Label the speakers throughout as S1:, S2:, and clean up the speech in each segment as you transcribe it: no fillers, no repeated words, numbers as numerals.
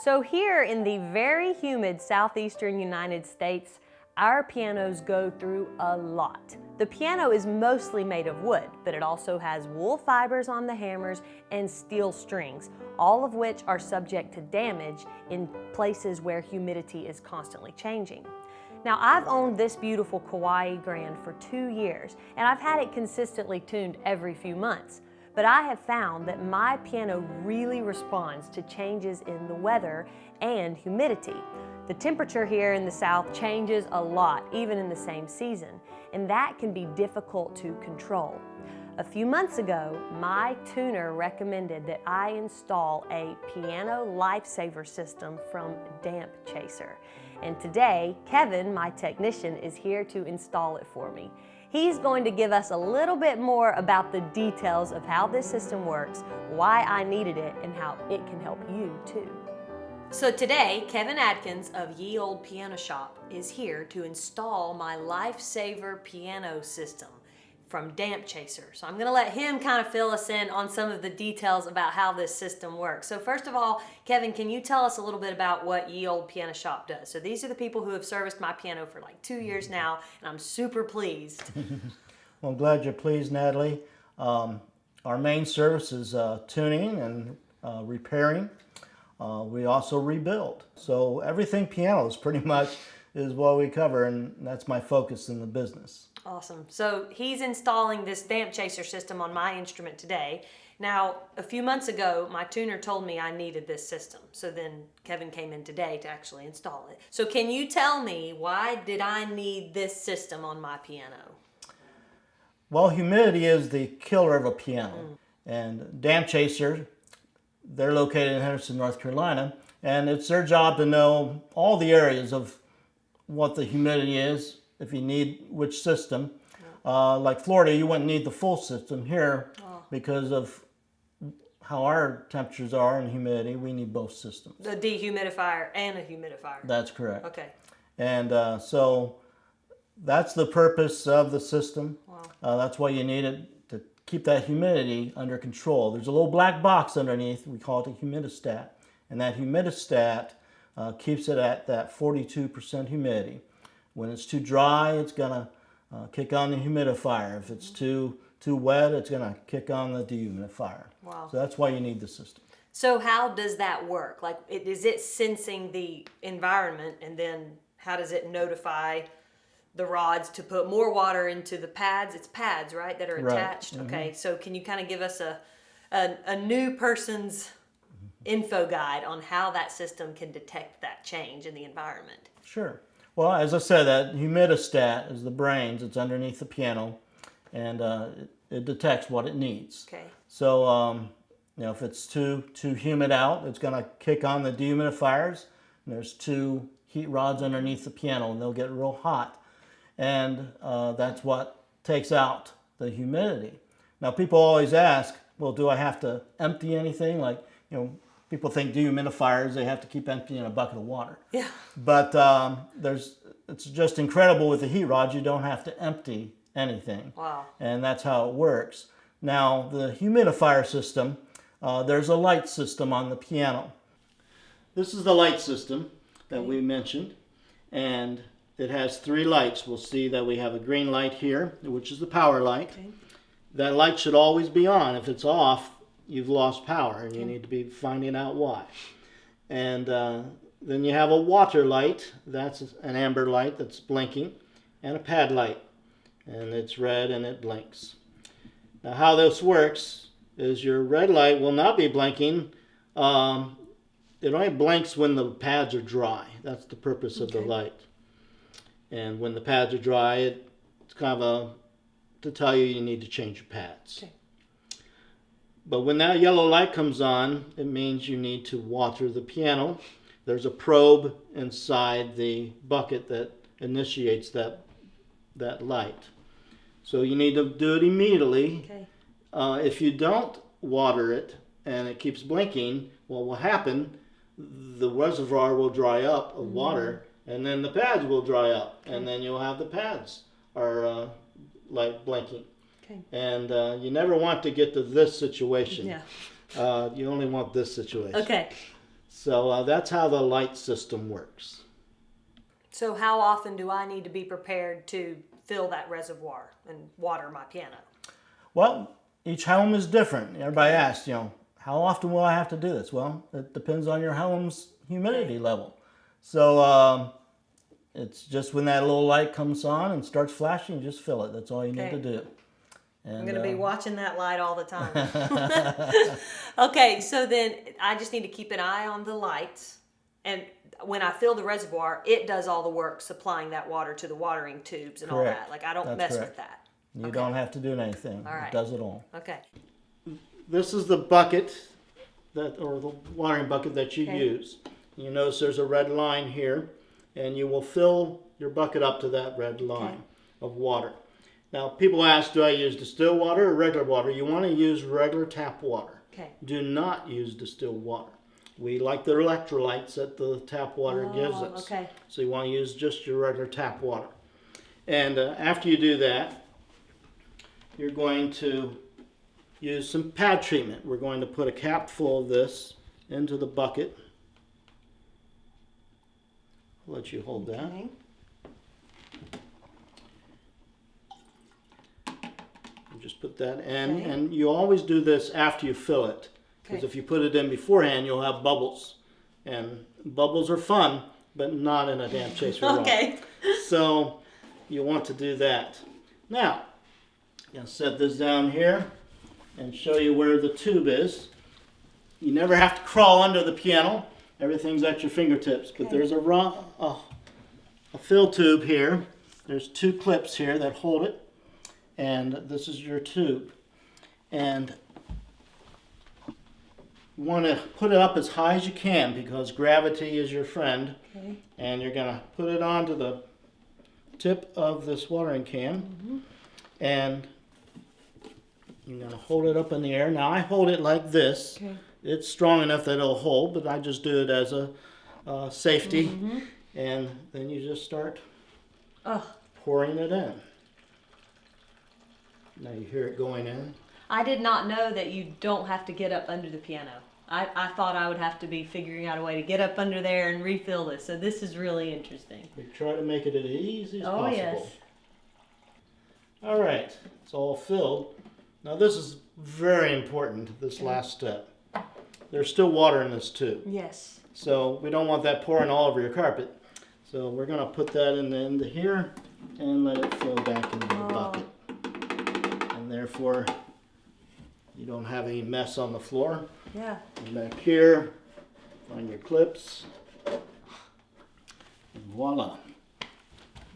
S1: So here in the very humid Southeastern United States, our pianos go through a lot. The piano is mostly made of wood, but it also has wool fibers on the hammers and steel strings, all of which are subject to damage in places where humidity is constantly changing. Now, I've owned this beautiful Kawai Grand for 2 years, and I've had it consistently tuned every few months. But I have found that my piano really responds to changes in the weather and humidity. The temperature here in the South changes a lot, even in the same season, and that can be difficult to control. A few months ago, my tuner recommended that I install a piano lifesaver system from Dampp-Chaser. And today, Kevin, my technician, is here to install it for me. He's going to give us a little bit more about the details of how this system works, why I needed it, and how it can help you too. So today, Kevin Adkins of Ye Olde Piano Shop is here to install my Lifesaver piano system from Dampp-Chaser. So I'm going to let him kind of fill us in on some of the details about how this system works. So first of all, Kevin, can you tell us a little bit about what Ye Olde Piano Shop does? So these are the people who have serviced my piano for like 2 years now, and I'm super pleased.
S2: Well, I'm glad you're pleased, Natalie. Our main service is tuning and repairing. We also rebuild. So everything pianos pretty much is what we cover, and that's my focus in the business.
S1: Awesome. So he's installing this Dampp-Chaser system on my instrument today. Now, a few months ago, my tuner told me I needed this system. So then Kevin came in today to actually install it. So can you tell me, why did I need this system on my piano?
S2: Well, humidity is the killer of a piano. And Dampp-Chaser, they're located in Henderson, North Carolina, and it's their job to know all the areas of what the humidity is, if you need which system. Like Florida, you wouldn't need the full system. Here, because of how our temperatures are and humidity, we need both systems.
S1: The dehumidifier and a humidifier.
S2: That's correct.
S1: Okay.
S2: And so that's the purpose of the system.
S1: Wow.
S2: That's why you need it, to keep that humidity under control. There's a little black box underneath. We call it a humidistat. And that humidistat keeps it at that 42% humidity. When it's too dry, it's going to kick on the humidifier. If it's too wet, it's going to kick on the dehumidifier.
S1: Wow.
S2: So that's why you need the system.
S1: So how does that work? Like, is it sensing the environment, and then how does it notify the rods to put more water into the pads? It's pads, right, that are attached?
S2: Right.
S1: Okay, so can you kind of give us a new person's info guide on how that system can detect that change in the environment?
S2: Sure. Well, as I said, that humidistat is the brains. It's underneath the piano, and it detects what it needs.
S1: Okay.
S2: So, if it's too humid out, it's going to kick on the dehumidifiers. And there's 2 heat rods underneath the piano, and they'll get real hot. And that's what takes out the humidity. Now, people always ask, well, do I have to empty anything? Like, people think dehumidifiers, they have to keep emptying a bucket of water.
S1: Yeah.
S2: But it's just incredible with the heat rods, you don't have to empty anything.
S1: Wow.
S2: And that's how it works. Now, the humidifier system, there's a light system on the piano. This is the light system that we mentioned, and it has 3 lights. We'll see that we have a green light here, which is the power light.
S1: Okay.
S2: That light should always be on. If it's off, you've lost power, and you need to be finding out why. And then you have a water light. That's an amber light that's blinking, and a pad light, and it's red and it blinks. Now, how this works is your red light will not be blinking. It only blinks when the pads are dry. That's the purpose of the light. And when the pads are dry, it's kind of to tell you need to change your pads.
S1: Okay.
S2: But when that yellow light comes on, it means you need to water the piano. There's a probe inside the bucket that initiates that light. So you need to do it immediately.
S1: Okay.
S2: If you don't water it and it keeps blinking, what will happen, the reservoir will dry up of water, and then the pads will dry up, and then you'll have the pads are like blinking.
S1: Okay.
S2: And you never want to get to this situation.
S1: Yeah.
S2: You only want this situation.
S1: Okay.
S2: So that's how the light system works.
S1: So how often do I need to be prepared to fill that reservoir and water my piano?
S2: Well, each home is different. Everybody asks, how often will I have to do this? Well, it depends on your home's humidity level. So it's just when that little light comes on and starts flashing, you just fill it. That's all you need to do. And,
S1: I'm going to be watching that light all the time. Okay, so then I just need to keep an eye on the lights. And when I fill the reservoir, it does all the work supplying that water to the watering tubes and all that. Like I don't mess with that.
S2: You don't have to do anything.
S1: All right.
S2: It does it all.
S1: Okay.
S2: This is the bucket or the watering bucket that you use. You notice there's a red line here, and you will fill your bucket up to that red line of water. Now, people ask, do I use distilled water or regular water? You want to use regular tap water.
S1: Okay.
S2: Do not use distilled water. We like the electrolytes that the tap water gives us.
S1: Okay.
S2: So you want to use just your regular tap water. And after you do that, you're going to use some pad treatment. We're going to put a cap full of this into the bucket. I'll let you hold that.
S1: Okay.
S2: Just put that in, and you always do this after you fill it, because if you put it in beforehand, you'll have bubbles, and bubbles are fun, but not in a Dampp-Chaser rod.
S1: Okay.
S2: So you want to do that. Now, I'm going to set this down here and show you where the tube is. You never have to crawl under the piano. Everything's at your fingertips, but there's a fill tube here. There's two clips here that hold it. And this is your tube. And you want to put it up as high as you can because gravity is your friend. Okay. And you're going to put it onto the tip of this watering can. And you're going to hold it up in the air. Now I hold it like this. Okay. It's strong enough that it'll hold, but I just do it as a safety. And then you just start pouring it in. Now you hear it going in.
S1: I did not know that you don't have to get up under the piano. I thought I would have to be figuring out a way to get up under there and refill this. So this is really interesting.
S2: We try to make it as easy as possible.
S1: Yes.
S2: All right, it's all filled. Now this is very important, this last step. There's still water in this tube.
S1: Yes.
S2: So we don't want that pouring all over your carpet. So we're going to put that into here and let it flow back into the bucket. And therefore, you don't have any mess on the floor.
S1: Yeah.
S2: And back here, find your clips. And voila.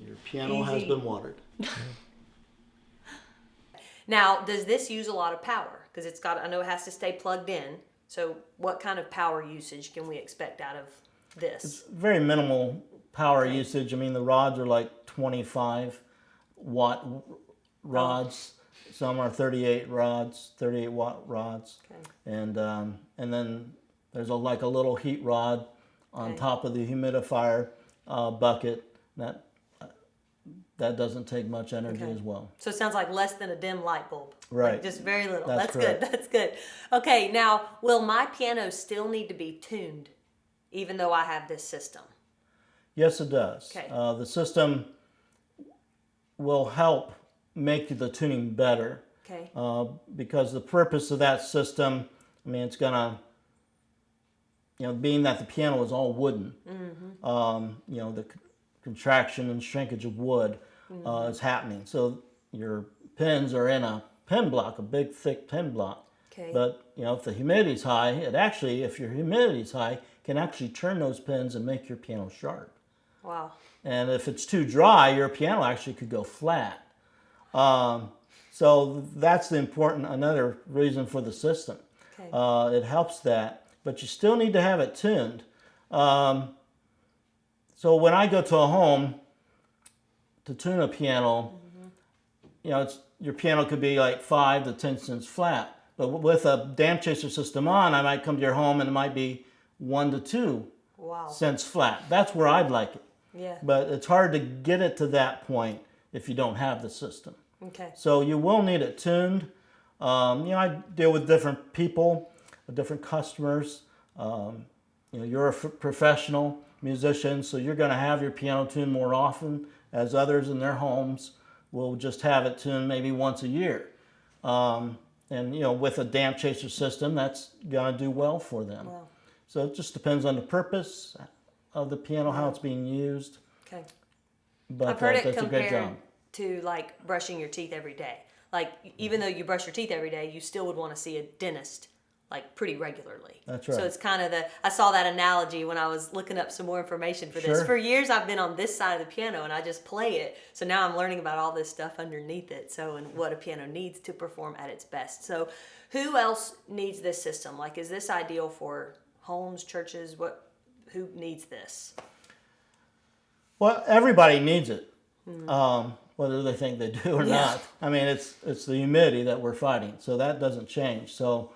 S2: Your piano has been watered.
S1: Now, does this use a lot of power? Because I know it has to stay plugged in. So what kind of power usage can we expect out of this?
S2: It's very minimal power usage. I mean, the rods are like 25 watt rods. Some are 38 watt rods. And then there's like a little heat rod on top of the humidifier bucket. That doesn't take much energy as well.
S1: So it sounds like less than a dim light bulb.
S2: Right.
S1: Like just very little.
S2: That's
S1: good. That's good. Okay, now, will my piano still need to be tuned even though I have this system?
S2: Yes, it does.
S1: Okay.
S2: The system will help make the tuning better.
S1: Okay.
S2: Because the purpose of that system, I mean, it's going to, being that the piano is all wooden, the contraction and shrinkage of wood is happening. So your pins are in a pin block, a big thick pin block. Okay. But if the humidity's high, if your humidity's high, can actually turn those pins and make your piano sharp.
S1: Wow.
S2: And if it's too dry, your piano actually could go flat. So that's another reason for the system. Okay. It helps that, but you still need to have it tuned. So when I go to a home to tune a piano, your piano could be like 5 to 10 cents flat. But with a Dampp-Chaser system on, I might come to your home and it might be 1 to 2 cents flat. That's where I'd like it. Yeah. But it's hard to get it to that point if you don't have the system. Okay. So you will need it tuned. I deal with different people, with different customers. you're a professional musician, so you're going to have your piano tuned more often, as others in their homes will just have it tuned maybe once a year. And with a Dampp-Chaser system, that's going to do well for them.
S1: Wow.
S2: So it just depends on the purpose of the piano, how it's being used.
S1: Okay.
S2: But
S1: I've heard it
S2: that's a great
S1: compared
S2: job.
S1: to like brushing your teeth every day. Like even though you brush your teeth every day, you still would want to see a dentist like pretty regularly.
S2: That's right.
S1: So it's kind of I saw that analogy when I was looking up some more information for this.
S2: Sure.
S1: For years I've been on this side of the piano and I just play it. So now I'm learning about all this stuff underneath it. So and what a piano needs to perform at its best. So who else needs this system? Like is this ideal for homes, churches? Who needs this?
S2: Well, everybody needs it, whether they think they do or not. I mean, it's the humidity that we're fighting, so that doesn't change. So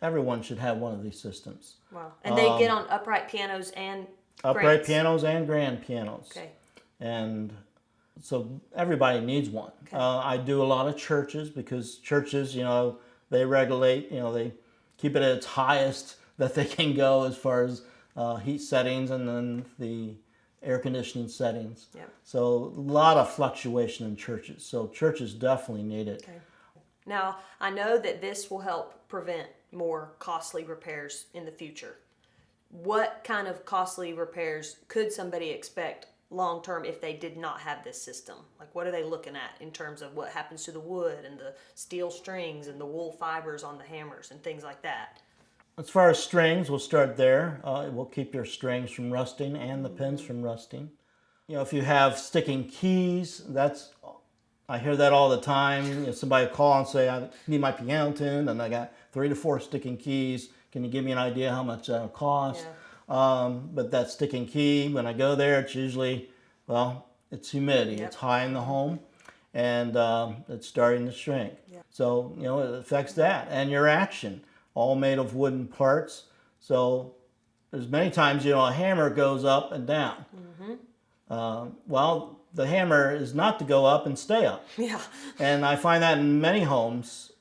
S2: everyone should have one of these systems.
S1: Wow. And they get on upright pianos and
S2: upright pianos and grand pianos.
S1: Okay.
S2: And so everybody needs one.
S1: Okay.
S2: I do a lot of churches because churches, they regulate, they keep it at its highest that they can go as far as heat settings and then the air conditioning settings.
S1: Yep.
S2: So a lot of fluctuation in churches. So churches definitely need it.
S1: Okay. Now, I know that this will help prevent more costly repairs in the future. What kind of costly repairs could somebody expect long term if they did not have this system? Like what are they looking at in terms of what happens to the wood and the steel strings and the wool fibers on the hammers and things like that?
S2: As far as strings, we'll start there. It will keep your strings from rusting and the pins from rusting. If you have sticking keys, I hear that all the time. Somebody will call and say, I need my piano tuned and I got 3 to 4 sticking keys. Can you give me an idea how much that'll cost? Yeah. But that sticking key, when I go there, it's usually, it's humidity. Yep. It's high in the home and it's starting to shrink. Yep. So, it affects that. And your action, all made of wooden parts. So there's many times, a hammer goes up and down. Mm-hmm. The hammer is not to go up and stay up. Yeah. And I find that in many homes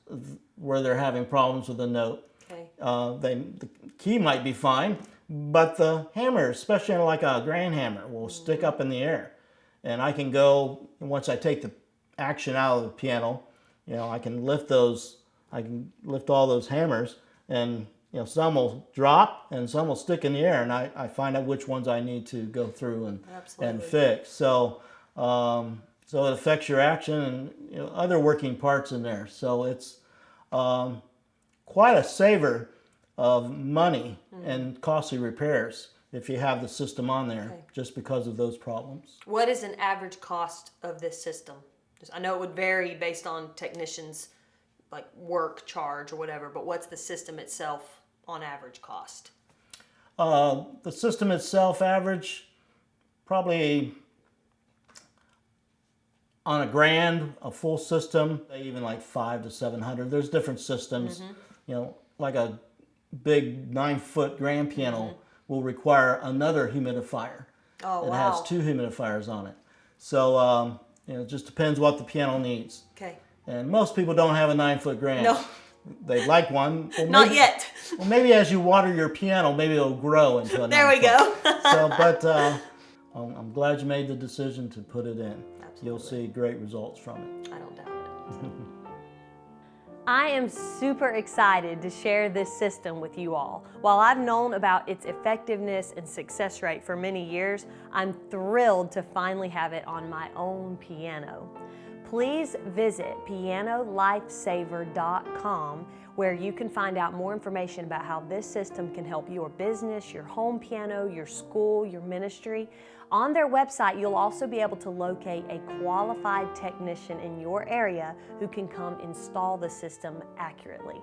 S2: where they're having problems with the note. Okay. The key might be fine, but the hammer, especially like a grand hammer, will stick up in the air. And I can go, once I take the action out of the piano, I can lift all those hammers and some will drop and some will stick in the air, and I find out which ones I need to go through and fix. So it affects your action and other working parts in there. So it's quite a saver of money and costly repairs if you have the system on there, just because of those problems.
S1: What is an average cost of this system? I know it would vary based on technicians' like work charge or whatever, but what's the system itself on average cost?
S2: The system itself average probably on a grand, a full system, even like $500 to $700. There's different systems. Like a big 9-foot grand piano will require another humidifier. Oh, it has 2 humidifiers on it. So it just depends what the piano needs. Okay. And most people don't have a 9-foot grand. No. They'd like one. Well,
S1: not yet.
S2: Well, maybe as you water your piano, maybe it'll grow into a 9-foot.
S1: There we go.
S2: But I'm glad you made the decision to put it in. Absolutely. You'll see great results from it.
S1: I don't doubt it.
S3: I am super excited to share this system with you all. While I've known about its effectiveness and success rate for many years, I'm thrilled to finally have it on my own piano. Please visit pianolifesaver.com where you can find out more information about how this system can help your business, your home piano, your school, your ministry. On their website, you'll also be able to locate a qualified technician in your area who can come install the system accurately.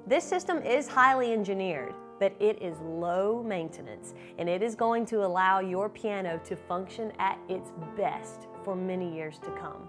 S3: This system is highly engineered, but it is low maintenance, and it is going to allow your piano to function at its best for many years to come.